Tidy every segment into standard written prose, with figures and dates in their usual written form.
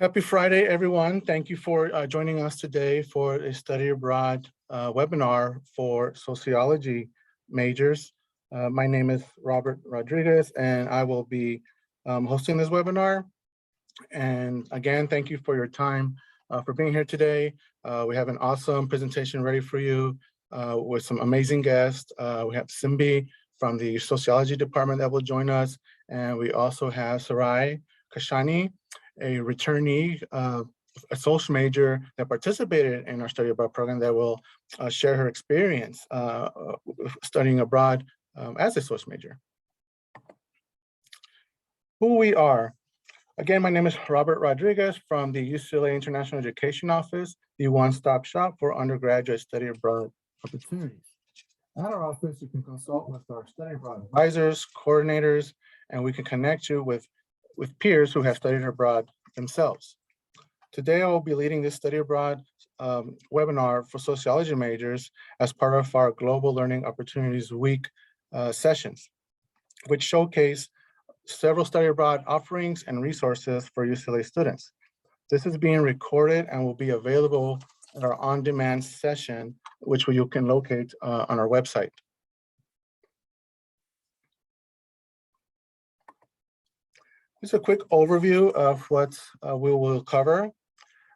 Happy Friday, everyone. Thank you for joining us today for a study abroad webinar for sociology majors. My name is Robert Rodriguez, and I will be hosting this webinar. And again, thank you for your time for being here today. We have an awesome presentation ready for you with some amazing guests. We have Simbi from the sociology department that will join us. And we also have Sarai Kashani, a returnee, a social major that participated in our study abroad program that will share her experience studying abroad as a social major. Who we are. Again, my name is Robert Rodriguez from the UCLA International Education Office, the one-stop shop for undergraduate study abroad opportunities. At our office, you can consult with our study abroad advisors, coordinators, and we can connect you with peers who have studied abroad themselves. Today, I will be leading this study abroad webinar for sociology majors as part of our Global Learning Opportunities Week sessions, which showcase several study abroad offerings and resources for UCLA students. This is being recorded and will be available at our on-demand session, which you can locate on our website. Just a quick overview of what we will cover.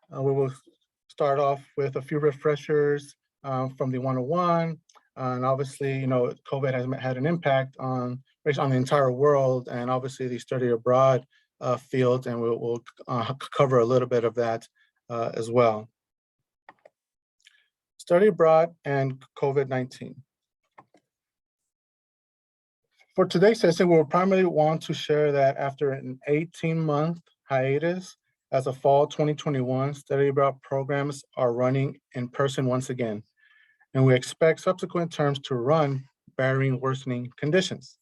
We will start off with a few refreshers from the 101. And obviously, COVID has had an impact on the entire world, and obviously the study abroad field, and we'll cover a little bit of that as well. Study abroad and COVID-19. For today's session, we'll primarily want to share that after an 18-month hiatus, as of fall 2021, study abroad programs are running in person once again, and we expect subsequent terms to run barring worsening conditions.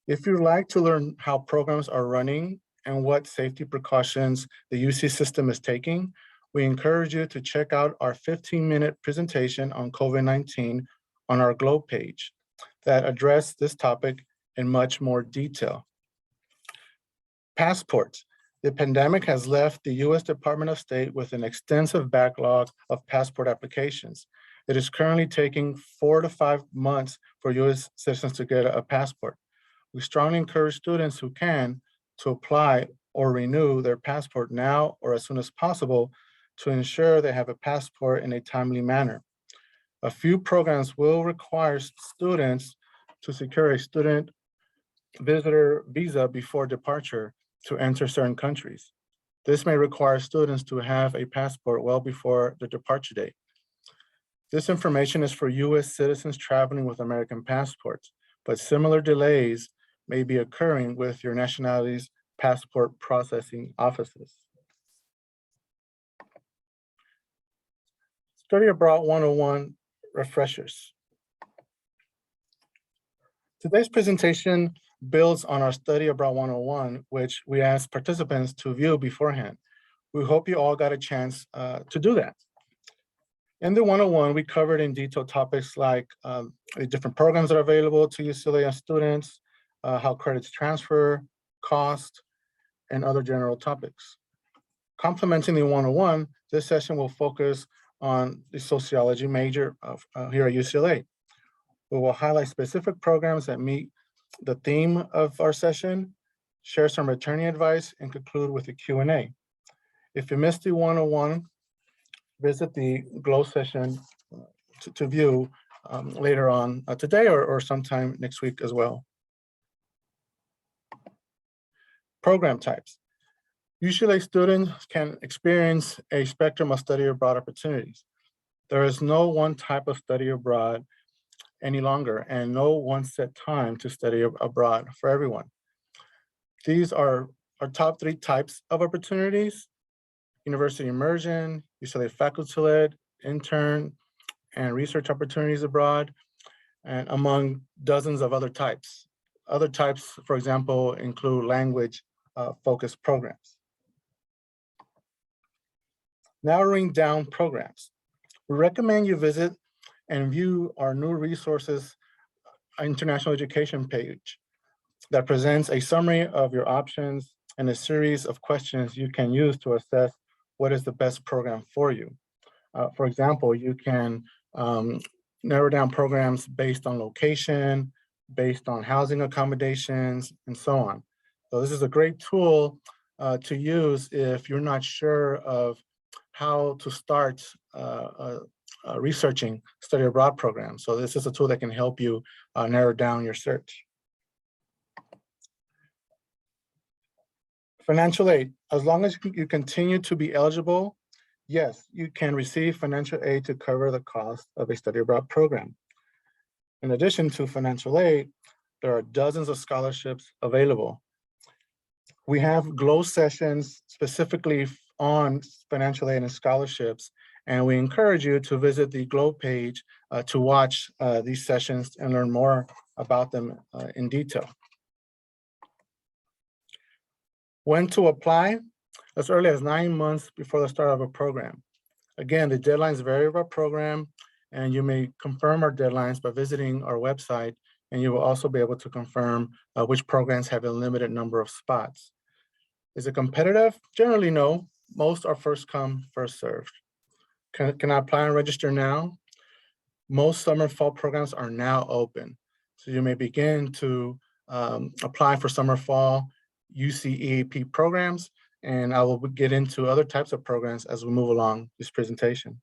If you'd like to learn how programs are running and what safety precautions the UC system is taking, we encourage you to check out our 15-minute presentation on COVID-19 on our Globe page that address this topic in much more detail. Passports. The pandemic has left the U.S. Department of State with an extensive backlog of passport applications. It is currently taking 4 to 5 months for U.S. citizens to get a passport. We strongly encourage students who can to apply or renew their passport now or as soon as possible to ensure they have a passport in a timely manner. A few programs will require students to secure a student visitor visa before departure to enter certain countries. This may require students to have a passport well before the departure date. This information is for U.S. citizens traveling with American passports, but similar delays may be occurring with your nationality's passport processing offices. Study Abroad 101 refreshers. Today's presentation builds on our Study Abroad 101, which we asked participants to view beforehand. We hope you all got a chance to do that. In the 101, we covered in detail topics like the different programs that are available to UCLA students, how credits transfer, cost, and other general topics. Complementing the 101, this session will focus on the sociology major here at UCLA. We will highlight specific programs that meet the theme of our session, share some returnee advice, and conclude with a Q&A. If you missed the 101, visit the Glow session to view later on today or sometime next week as well. Program types. UCLA students can experience a spectrum of study abroad opportunities. There is no one type of study abroad any longer and no one set time to study abroad for everyone. These are our top 3 types of opportunities: university immersion, UCLA faculty-led, intern, and research opportunities abroad, and among dozens of other types. Other types, for example, include language-focused programs. Narrowing down programs. We recommend you visit and view our new resources international education page that presents a summary of your options and a series of questions you can use to assess what is the best program for you. For example, you can narrow down programs based on location, based on housing accommodations, and so on. So this is a great tool to use if you're not sure of how to start researching study abroad programs. So this is a tool that can help you narrow down your search. Financial aid, as long as you continue to be eligible, yes, you can receive financial aid to cover the cost of a study abroad program. In addition to financial aid, there are dozens of scholarships available. We have GLOW sessions specifically on financial aid and scholarships, and we encourage you to visit the GLOW page to watch these sessions and learn more about them in detail. When to apply? As early as 9 months before the start of a program. Again, the deadlines vary by program, and you may confirm our deadlines by visiting our website, and you will also be able to confirm which programs have a limited number of spots. Is it competitive? Generally, no. Most are first come, first served. Can I apply and register now? Most summer fall programs are now open. So you may begin to apply for summer fall UCEAP programs, and I will get into other types of programs as we move along this presentation.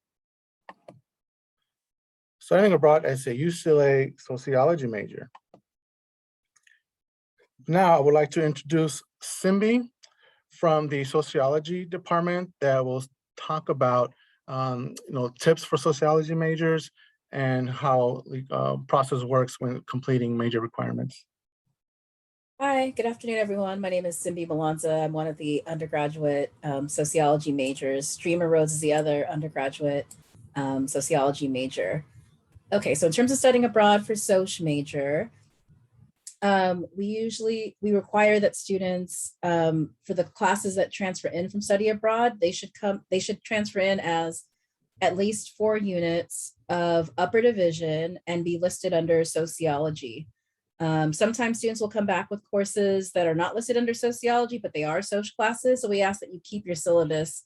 Studying abroad as a UCLA sociology major. Now I would like to introduce Simbi from the sociology department that will talk about tips for sociology majors and how the process works when completing major requirements. Hi, good afternoon, everyone. My name is Simbi Balanza. I'm one of the undergraduate sociology majors. Streamer Rhodes is the other undergraduate sociology major. Okay, so in terms of studying abroad for Soc major, we require that students for the classes that transfer in from study abroad, they should transfer in as at least 4 units of upper division and be listed under sociology. Sometimes students will come back with courses that are not listed under sociology, but they are social classes. So we ask that you keep your syllabus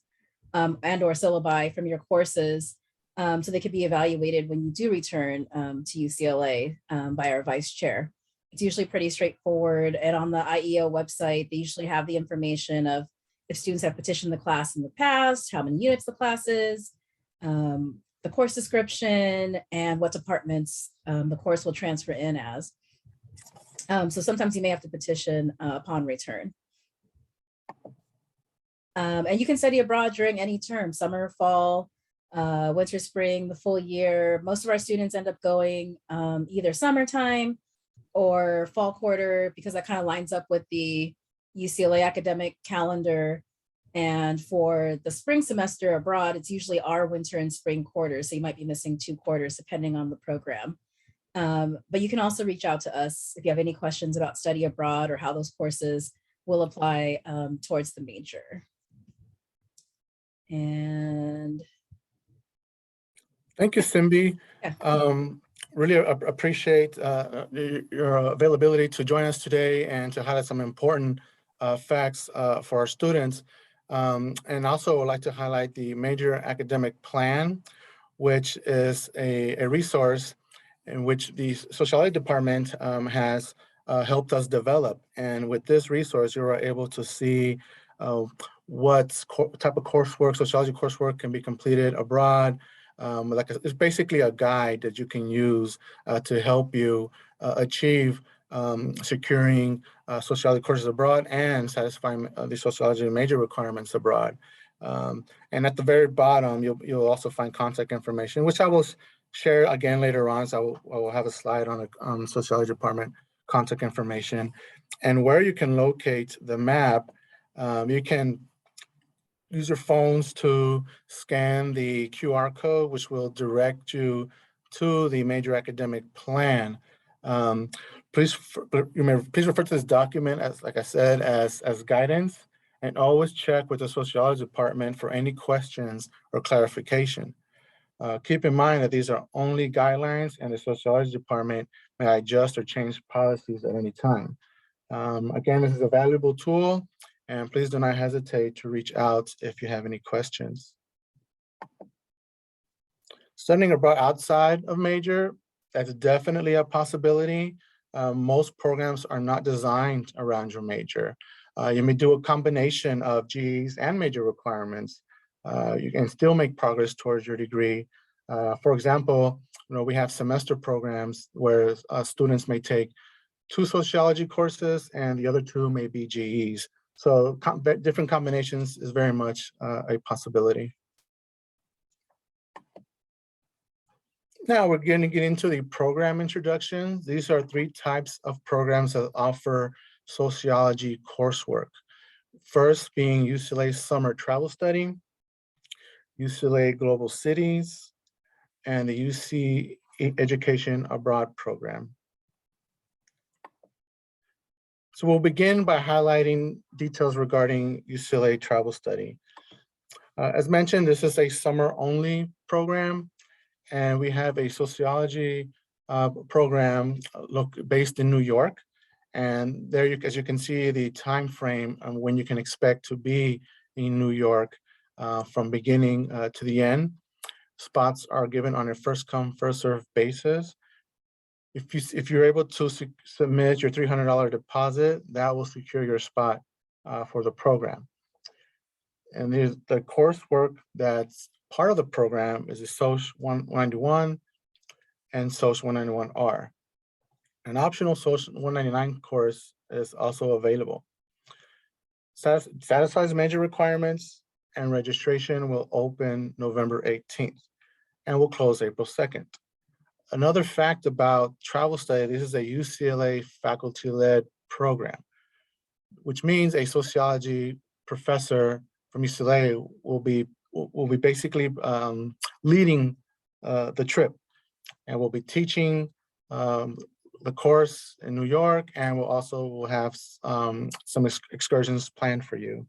and or syllabi from your courses so they could be evaluated when you do return to UCLA by our vice chair. It's usually pretty straightforward. And on the IEO website, they usually have the information of if students have petitioned the class in the past, how many units the class is, the course description, and what departments the course will transfer in as. So sometimes you may have to petition upon return. And you can study abroad during any term, summer, fall, winter, spring, the full year. Most of our students end up going either summertime or fall quarter because that kind of lines up with the UCLA academic calendar. And for the spring semester abroad, it's usually our winter and spring quarters. So you might be missing 2 quarters depending on the program. But you can also reach out to us if you have any questions about study abroad or how those courses will apply towards the major. And thank you, Simbi. Yeah. Really appreciate your availability to join us today and to highlight some important facts for our students. And also I'd like to highlight the Major Academic Plan, which is a resource in which the Sociology Department has helped us develop. And with this resource, you are able to see what type of coursework, sociology coursework can be completed abroad. It's basically a guide that you can use to help you achieve securing sociology courses abroad and satisfying the sociology major requirements abroad. And at the very bottom, you'll also find contact information, which I will share again later on. So I will have a slide on sociology department contact information, and where you can locate the map. You can use your phones to scan the QR code, which will direct you to the Major Academic Plan. Please refer to this document as, like I said, as guidance, and always check with the sociology department for any questions or clarification. Keep in mind that these are only guidelines, and the sociology department may adjust or change policies at any time. Again, this is a valuable tool, And please do not hesitate to reach out if you have any questions. Studying abroad outside of major, that's definitely a possibility. Most programs are not designed around your major. You may do a combination of GEs and major requirements. You can still make progress towards your degree. For example, we have semester programs where students may take 2 sociology courses and the other 2 may be GEs. So different combinations is very much a possibility. Now we're going to get into the program introduction. These are 3 types of programs that offer sociology coursework. First being UCLA Summer Travel Study, UCLA Global Cities, and the UC Education Abroad program. So we'll begin by highlighting details regarding UCLA Travel Study. As mentioned, this is a summer-only program, and we have a sociology program based in New York. And there, as you can see, the time frame on when you can expect to be in New York from beginning to the end. Spots are given on a first-come, first-served basis. If you're able to submit your $300 deposit, that will secure your spot for the program. And the coursework that's part of the program is the SOC 191 and SOC 191R. An optional SOC 199 course is also available. Satisfies major requirements, and registration will open November 18th and will close April 2nd. Another fact about travel study, this is a UCLA faculty-led program, which means a sociology professor from UCLA will be basically leading the trip, and will be teaching the course in New York, and we'll also have some excursions planned for you.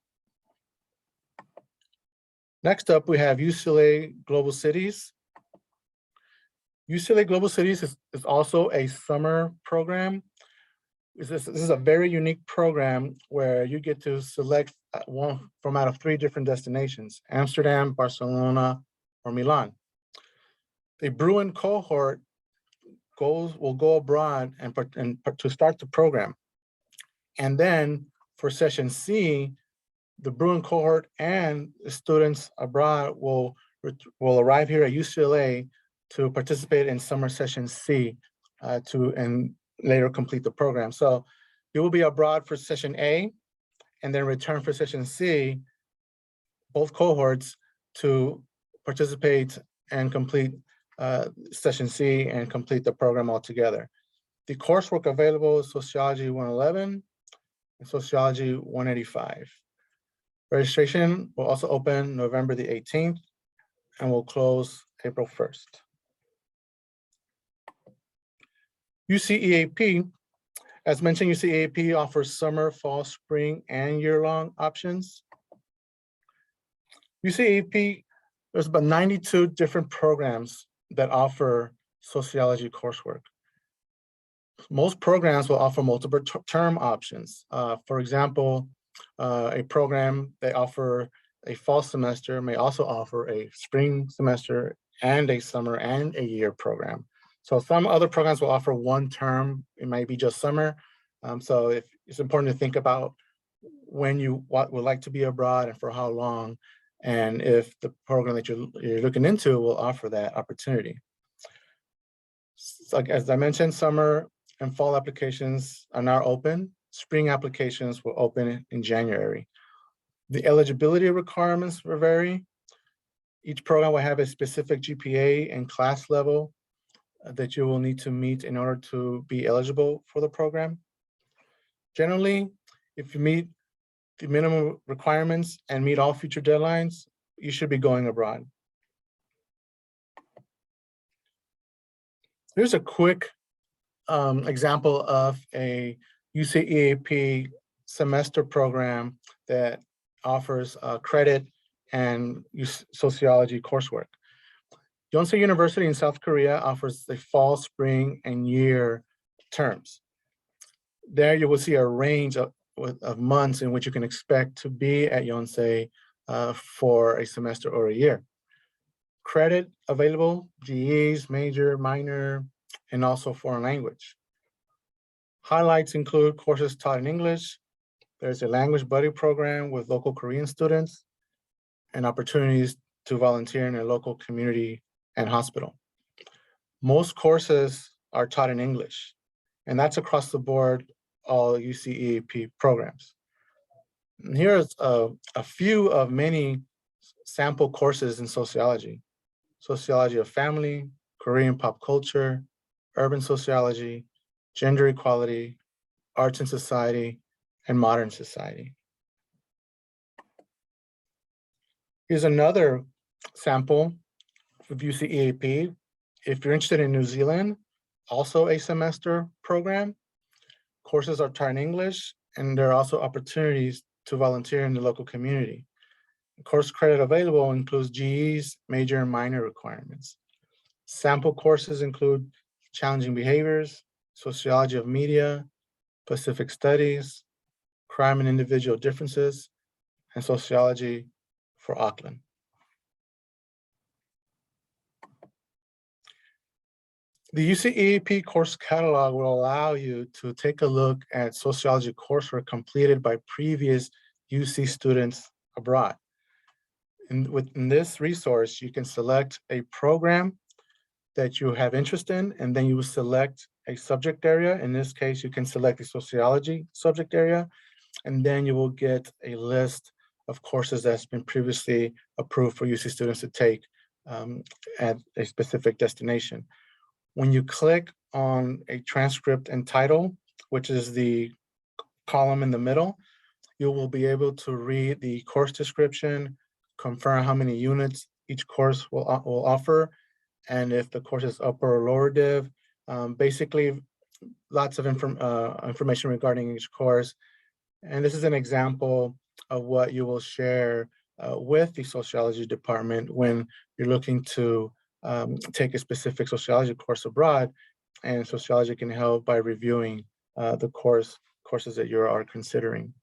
Next up, we have UCLA Global Cities. UCLA Global Cities is also a summer program. This is a very unique program where you get to select one from out of 3 different destinations: Amsterdam, Barcelona, or Milan. The Bruin cohort will go abroad and to start the program. And then for session C, the Bruin cohort and the students abroad will arrive here at UCLA to participate in summer session C and later complete the program. So you will be abroad for session A and then return for session C, both cohorts, to participate and complete session C and complete the program altogether. The coursework available is Sociology 111 and Sociology 185. Registration will also open November the 18th and will close April 1st. UCEAP, as mentioned, UCEAP offers summer, fall, spring, and year-long options. UCEAP, there's about 92 different programs that offer sociology coursework. Most programs will offer multiple term options. For example, a program they offer a fall semester may also offer a spring semester and a summer and a year program. So some other programs will offer 1 term. It might be just summer. So it's important to think about when you would like to be abroad and for how long, and if the program that you're looking into will offer that opportunity. So as I mentioned, summer and fall applications are now open. Spring applications will open in January. The eligibility requirements will vary. Each program will have a specific GPA and class level that you will need to meet in order to be eligible for the program. Generally, if you meet the minimum requirements and meet all future deadlines, you should be going abroad. Here's a quick example of a UCEAP semester program that offers credit and sociology coursework. Yonsei University in South Korea offers the fall, spring, and year terms. There you will see a range of of months in which you can expect to be at Yonsei for a semester or a year. Credit available, GEs, major, minor, and also foreign language. Highlights include courses taught in English. There's a language buddy program with local Korean students and opportunities to volunteer in a local community and hospital. Most courses are taught in English, and that's across the board, all UCEAP programs. And here's a few of many sample courses in sociology. Sociology of family, Korean pop culture, urban sociology, gender equality, arts and society, and modern society. Here's another sample of UCEAP. If you're interested in New Zealand, also a semester program. Courses are taught in English, and there are also opportunities to volunteer in the local community. Course credit available includes GEs, major and minor requirements. Sample courses include challenging behaviors, sociology of media, Pacific studies, crime and individual differences, and sociology for Auckland. The UCEAP course catalog will allow you to take a look at sociology coursework completed by previous UC students abroad. Within this resource, you can select a program that you have interest in, and then you will select a subject area. In this case, you can select a sociology subject area, and then you will get a list of courses that's been previously approved for UC students to take at a specific destination. When you click on a transcript and title, which is the column in the middle, you will be able to read the course description, confirm how many units each course will offer, and if the course is upper or lower div. Basically, lots of information regarding each course. And this is an example of what you will share with the sociology department when you're looking to take a specific sociology course abroad, and sociology can help by reviewing the courses that you are considering.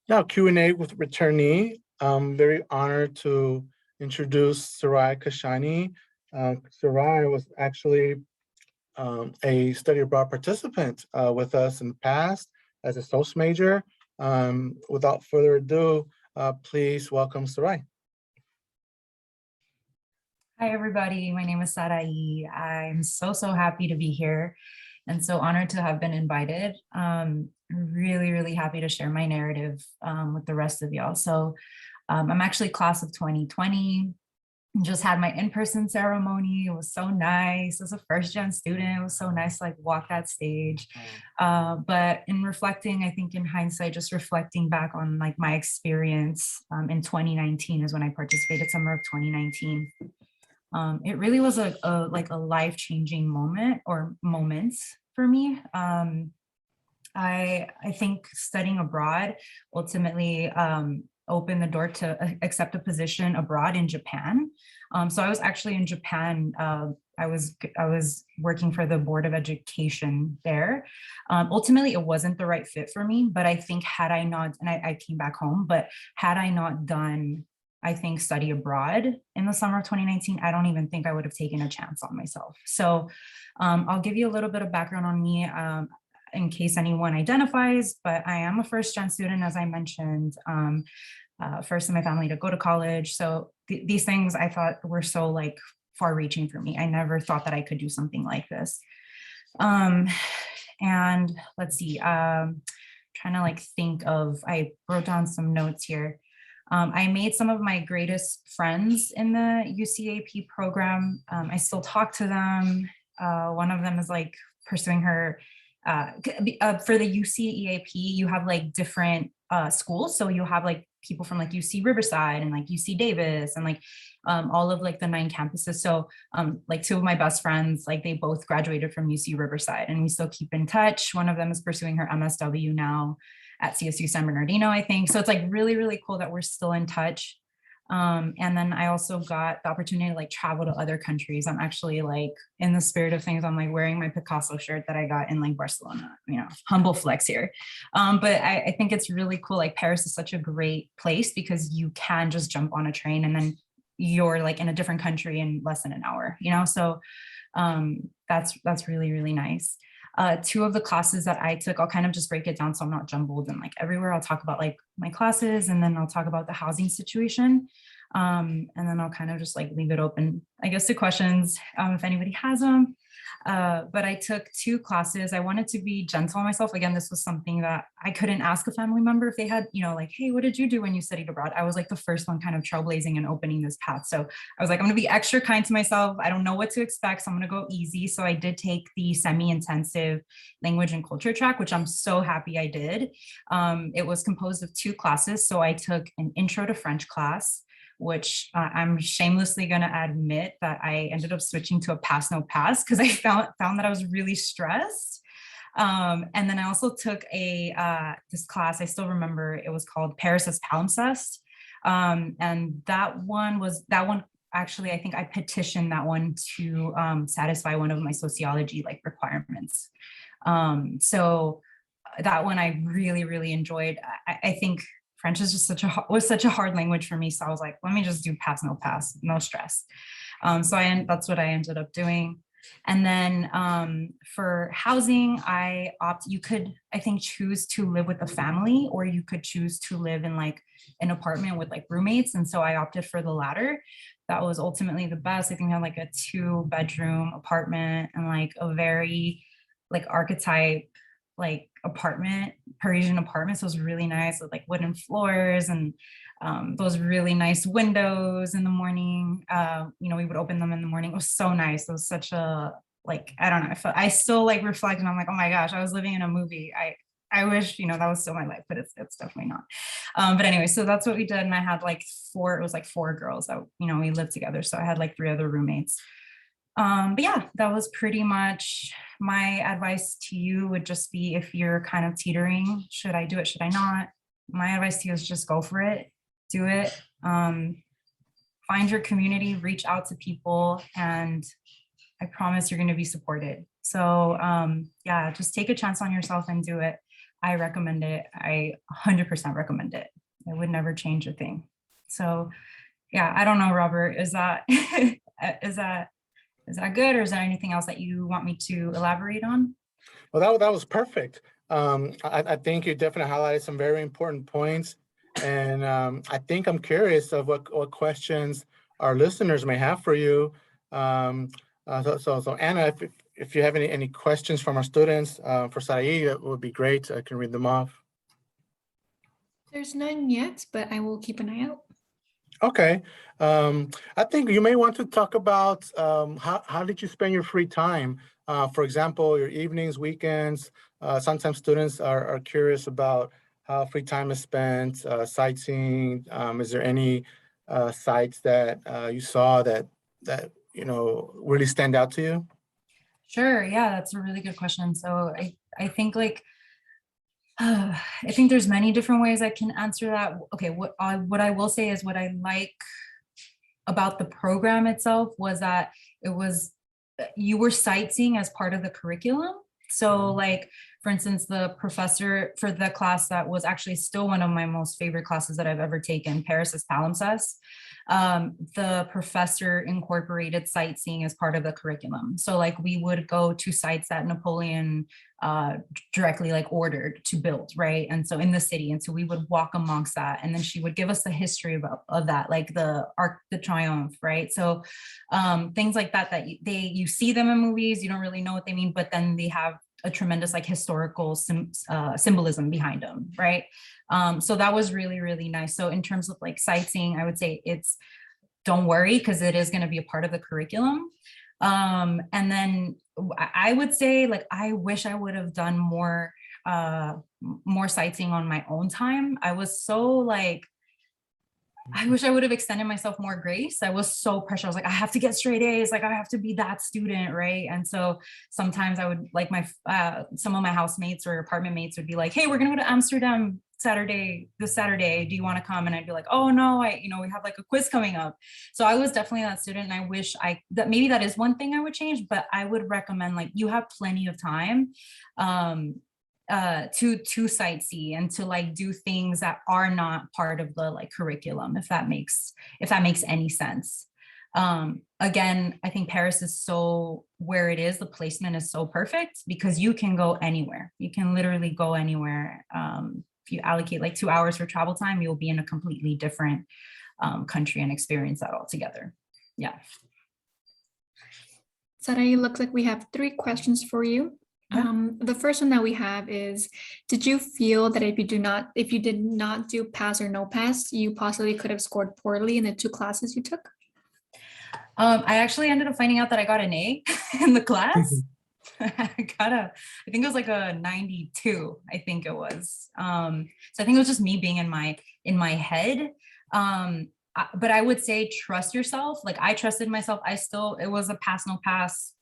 Now, Q&A with Returnee. I'm very honored to introduce Sarai Kashani. Sarai was actually a study abroad participant with us in the past as a SOS major. Without further ado, please welcome Sarai. Hi, everybody. My name is Sarai. I'm so happy to be here and so honored to have been invited. Really happy to share my narrative with the rest of y'all. So I'm actually class of 2020. Just had my in-person ceremony. It was so nice. As a first-gen student, it was so nice to like walk that stage. But in reflecting, I think in hindsight, just reflecting back on like my experience in 2019 is when I participated, summer of 2019. It really was a life-changing moment or moments for me. I think studying abroad ultimately opened the door to accept a position abroad in Japan. So I was actually in Japan. I was working for the Board of Education there. Ultimately, it wasn't the right fit for me, but I think had I not, and I came back home, but had I not done, I think, study abroad in the summer of 2019, I don't even think I would have taken a chance on myself. So I'll give you a little bit of background on me in case anyone identifies, but I am a first-gen student, as I mentioned, first in my family to go to college. So these things I thought were so like far-reaching for me. I never thought that I could do something like this. And let's see, trying to like think of, I wrote down some notes here. I made some of my greatest friends in the UCAP program. I still talk to them. One of them is like pursuing her, for the UCEAP, you have like different schools. So you have like people from like UC Riverside and like UC Davis and like all of like the 9 campuses. So like 2 of my best friends, like they both graduated from UC Riverside and we still keep in touch. One of them is pursuing her MSW now at CSU San Bernardino, I think. So it's like really cool that we're still in touch. And then I also got the opportunity to like travel to other countries. I'm actually like, in the spirit of things, I'm like wearing my Picasso shirt that I got in like Barcelona, you know, humble flex here. But I think it's really cool. Like Paris is such a great place because you can just jump on a train and then you're like in a different country in less than an hour, you know? So that's really, really nice. Two of the classes that I took, I'll kind of just break it down so I'm not jumbled and like everywhere. I'll talk about like my classes and then I'll talk about the housing situation. And then I'll kind of just like leave it open, I guess, to questions if anybody has them. But I took two classes. I wanted to be gentle on myself. Again, this was something that I couldn't ask a family member if they had, you know, like, hey, what did you do when you studied abroad? I was like the first one kind of trailblazing and opening this path. So I was like, I'm going to be extra kind to myself. I don't know what to expect, so I'm going to go easy. So I did take the semi-intensive language and culture track, which I'm so happy I did. It was composed of two classes. So I took an intro to French class, which I'm shamelessly going to admit that I ended up switching to a pass no pass because I found that I was really stressed. And then I also took this class, I still remember, it was called Paris as Palimpsest. And that one actually, I think I petitioned that one to satisfy one of my sociology like requirements. So that one I really, really enjoyed. I think French is just was such a hard language for me. So I was like, let me just do pass, no pass, no stress. So that's what I ended up doing. And then for housing, you could, I think, choose to live with a family, or you could choose to live in like an apartment with like roommates. And so I opted for the latter. That was ultimately the best. I think I had like a 2-bedroom apartment and like a very like archetype like apartment, Parisian apartment. So it was really nice with like wooden floors and those really nice windows in the morning. You know, we would open them in the morning. It was so nice. It was such a, like, I don't know, I still like reflect and I'm like, oh my gosh, I was living in a movie. I wish, you know, that was still my life, but it's definitely not. But anyway, so that's what we did. And I had like it was like 4 girls that, you know, we lived together. So I had like 3 other roommates. But yeah, that was pretty much my advice to you. Would just be, if you're kind of teetering, should I do it? Should I not? My advice to you is just go for it, do it. Find your community, reach out to people, and I promise you're going to be supported. So yeah, just take a chance on yourself and do it. I recommend it. I 100% recommend it. I would never change a thing. So yeah, I don't know, Robert, is that is that good, or is there anything else that you want me to elaborate on? Well, that was perfect. I think you definitely highlighted some very important points. And I think I'm curious of what questions our listeners may have for you. So Anna, if you have any questions from our students for Sarai, that would be great. I can read them off. There's none yet, but I will keep an eye out. Okay. I think you may want to talk about how did you spend your free time? For example, your evenings, weekends. Sometimes students are curious about how free time is spent, sightseeing. Is there any sites that you saw that you know really stand out to you? Sure. Yeah, that's a really good question. So I think like I think there's many different ways I can answer that. Okay, what I will say is what I like about the program itself was that you were sightseeing as part of the curriculum. So like, for instance, the professor for the class that was actually still one of my most favorite classes that I've ever taken, Paris as Palimpsest, the professor incorporated sightseeing as part of the curriculum. So like we would go to sites that Napoleon directly like ordered to build, right? And so in the city, and so we would walk amongst that, and then she would give us the history of that, like the Arc de Triomphe, right? So things like that you see them in movies, you don't really know what they mean, but then they have a tremendous like historical symbolism behind them, right? So that was really, really nice. So in terms of like sightseeing, I would say don't worry, because it is going to be a part of the curriculum. And then I would say, like, I wish I would have done more sightseeing on my own time. I was so like, I wish I would have extended myself more grace. I was so pressured. I was like, I have to get straight A's. Like, I have to be that student, right? And so sometimes I would like some of my housemates or apartment mates would be like, hey, we're gonna go to Amsterdam this Saturday, do you want to come? And I'd be like, oh no, we have like a quiz coming up. So I was definitely that student. And I wish that maybe that is one thing I would change, but I would recommend, like, you have plenty of time to sightsee and to like do things that are not part of the like curriculum, if that makes any sense. Again, I think Paris is so where it is, the placement is so perfect because you can go anywhere. You can literally go anywhere. If you allocate like 2 hours for travel time, you'll be in a completely different country and experience that altogether. Yeah. Sarai, it looks like we have 3 questions for you. Yeah. The first one that we have is, did you feel that if you did not do pass or no pass, you possibly could have scored poorly in the 2 classes you took? I actually ended up finding out that I got an A in the class. I think it was like a 92, I think it was. So I think it was just me being in my head. But I would say trust yourself. Like, I trusted myself. It was a pass, no pass.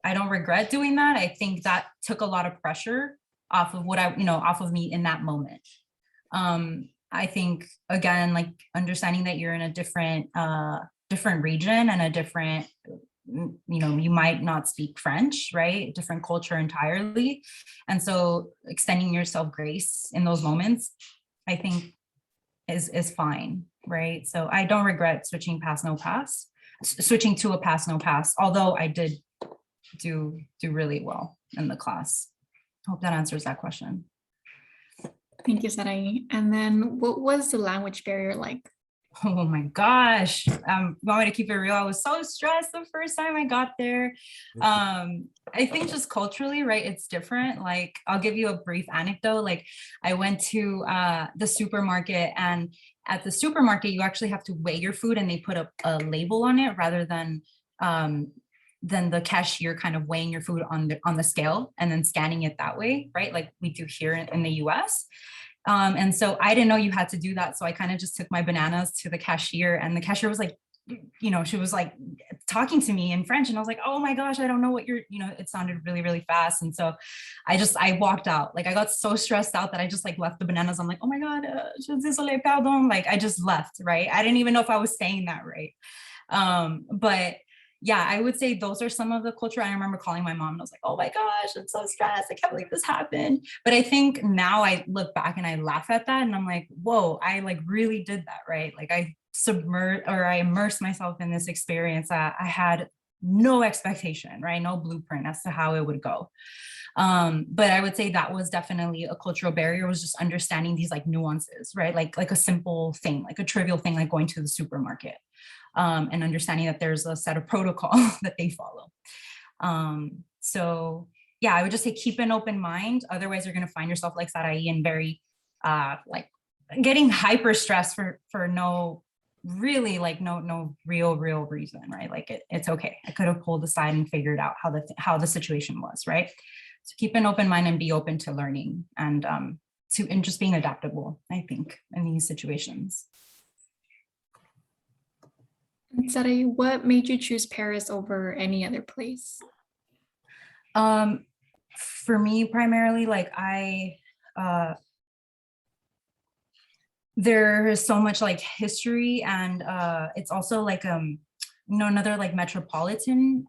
I don't regret doing that. I think that took a lot of pressure off of off of me in that moment. I think, again, like, understanding that you're in a different region and a different, you might not speak French, right? Different culture entirely. And so extending yourself grace in those moments, I think is fine, right? So I don't regret switching to a pass, no pass, although I did do really well in the class. Hope that answers that question. Thank you, Sarai. And then what was the language barrier like? Oh my gosh. Want me to keep it real? I was so stressed the first time I got there. I think just culturally, right, it's different. Like, I'll give you a brief anecdote. Like, I went to the supermarket, and at the supermarket, you actually have to weigh your food, and they put a label on it rather than the cashier kind of weighing your food on the scale and then scanning it that way, right? Like we do here in the US. And so I didn't know you had to do that. So I kind of just took my bananas to the cashier, and the cashier was like, she was like talking to me in French, and I was like, oh my gosh, I don't know what it sounded really, really fast. And so I walked out. Like, I got so stressed out that I just like left the bananas. I'm like, oh my God, je suis désolée, pardon. Like, I just left, right? I didn't even know if I was saying that right. But yeah, I would say those are some of the culture. I remember calling my mom, and I was like, oh my gosh, I'm so stressed. I can't believe this happened. But I think now I look back and I laugh at that, and I'm like, whoa, I like really did that, right? Like, I immersed myself in this experience that I had no expectation, right? No blueprint as to how it would go. But I would say that was definitely a cultural barrier, was just understanding these like nuances, right? Like a simple thing, like a trivial thing, like going to the supermarket. And understanding that there's a set of protocol that they follow. So yeah, I would just say keep an open mind. Otherwise, you're going to find yourself like Sarai and very like getting hyper stressed for no really like no real reason, right? Like it's okay. I could have pulled aside and figured out how the situation was, right? So keep an open mind and be open to learning and just being adaptable, I think, in these situations. Sarai, what made you choose Paris over any other place? For me, primarily, like there is so much like history, and it's also like another like metropolitan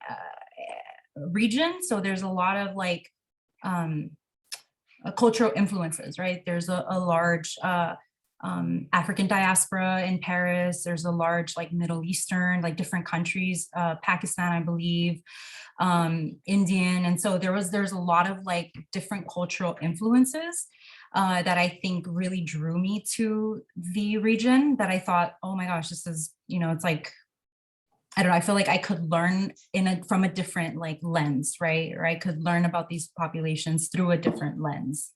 region. So there's a lot of like cultural influences, right? There's a large African diaspora in Paris. There's a large like Middle Eastern, like different countries, Pakistan, I believe, Indian. And so there's a lot of like different cultural influences that I think really drew me to the region, that I thought, oh my gosh, this is, it's like, I don't know, I feel like I could learn from a different like lens, right? Or I could learn about these populations through a different lens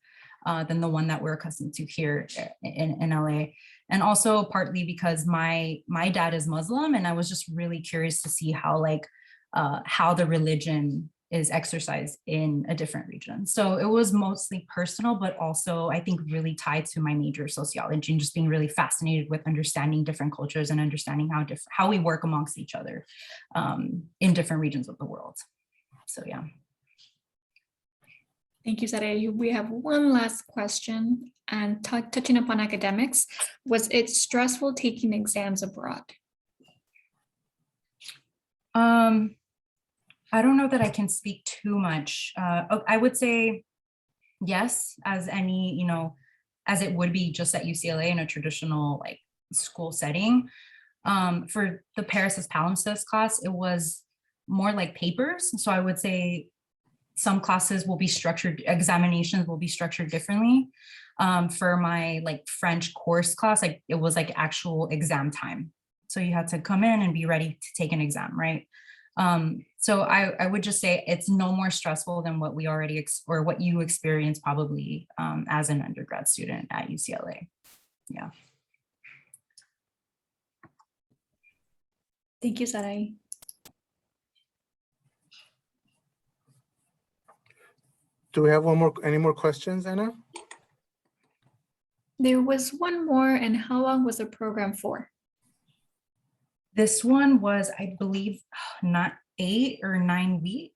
than the one that we're accustomed to here in LA. And also partly because my dad is Muslim, and I was just really curious to see how the religion is exercised in a different region. So it was mostly personal, but also I think really tied to my major, sociology, and just being really fascinated with understanding different cultures and understanding how we work amongst each other in different regions of the world. So yeah. Thank you, Sarai. We have one last question, and touching upon academics, was it stressful taking exams abroad? I don't know that I can speak too much. I would say yes, as any, as it would be just at UCLA in a traditional like school setting. For the Paris Palimpsest class, it was more like papers. So I would say some classes will be structured, examinations will be structured differently. For my like French course class, like it was like actual exam time. So you had to come in and be ready to take an exam, right? So I would just say it's no more stressful than what we already, or what you experienced probably as an undergrad student at UCLA. Yeah. Thank you, Sarai. Do we have any more questions, Anna? There was one more, and how long was the program for? This one was, I believe, not 8 or 9 weeks,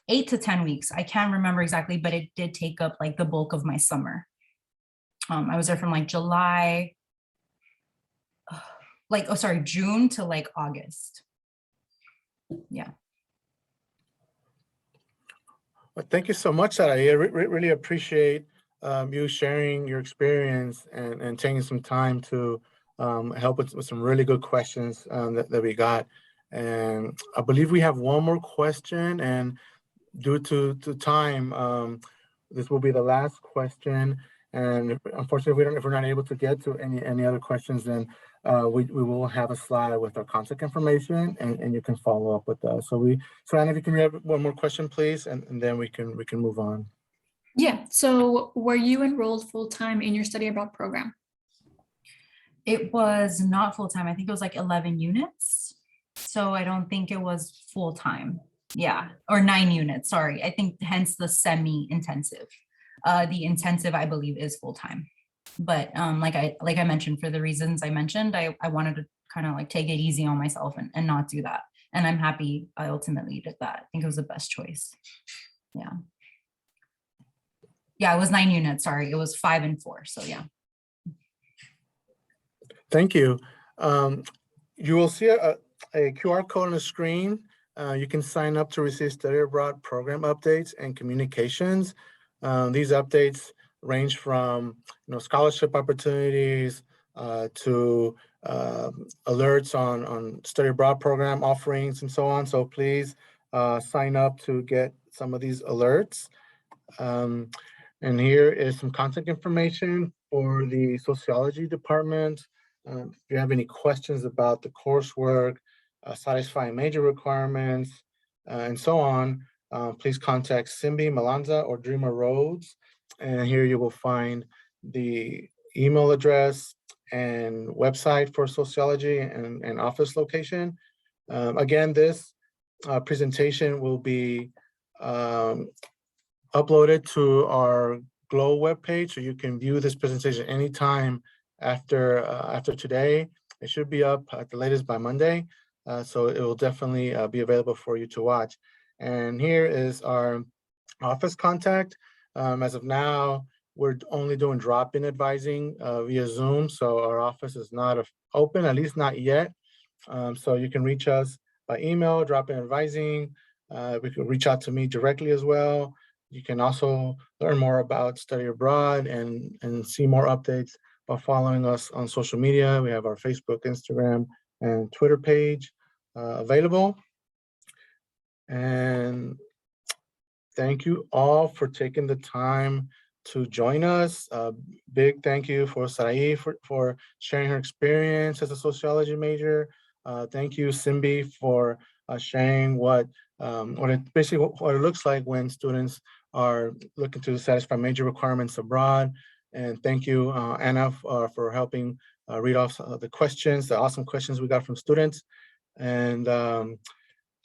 8 to 10 weeks. I can't remember exactly, but it did take up like the bulk of my summer. I was there from like July, June to like August. Yeah. Well, thank you so much, Sarah. I really appreciate you sharing your experience and taking some time to help with some really good questions that we got. And I believe we have one more question, and due to time, this will be the last question. And unfortunately, if we're not able to get to any other questions, then we will have a slide with our contact information, and you can follow up with us. So Anna, if you can have one more question, please, and then we can move on. Yeah. So were you enrolled full-time in your study abroad program? It was not full-time. I think it was like 11 units. So I don't think it was full-time. Yeah, or 9 units, sorry. I think hence the semi-intensive. The intensive, I believe, is full-time. But like I mentioned, for the reasons I mentioned, I wanted to kind of like take it easy on myself and not do that. And I'm happy I ultimately did that. I think it was the best choice. Yeah. Yeah, it was 9 units, sorry. It was 5 and 4, so yeah. Thank you. You will see a QR code on the screen. You can sign up to receive study abroad program updates and communications. These updates range from scholarship opportunities to alerts on study abroad program offerings and so on. So please sign up to get some of these alerts. And here is some contact information for the sociology department. If you have any questions about the coursework, satisfying major requirements, and so on, please contact Simbi Malanza or Dreamer Rhodes. And here you will find the email address and website for sociology and office location. Again, this presentation will be uploaded to our Glow webpage, so you can view this presentation anytime after today. It should be up at the latest by Monday, so it will definitely be available for you to watch. And here is our office contact. As of now, we're only doing drop-in advising via Zoom, so our office is not open, at least not yet. So you can reach us by email, drop-in advising. We can reach out to me directly as well. You can also learn more about study abroad and see more updates by following us on social media. We have our Facebook, Instagram, and Twitter page available. And thank you all for taking the time to join us. Big thank you for Sarai for sharing her experience as a sociology major. Thank you, Simbi, for sharing what it looks like when students are looking to satisfy major requirements abroad. And thank you, Anna, for helping read off the questions, the awesome questions we got from students. And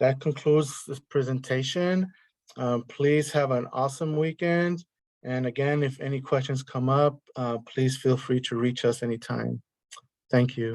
that concludes this presentation. Please have an awesome weekend. And again, if any questions come up, please feel free to reach us anytime. Thank you.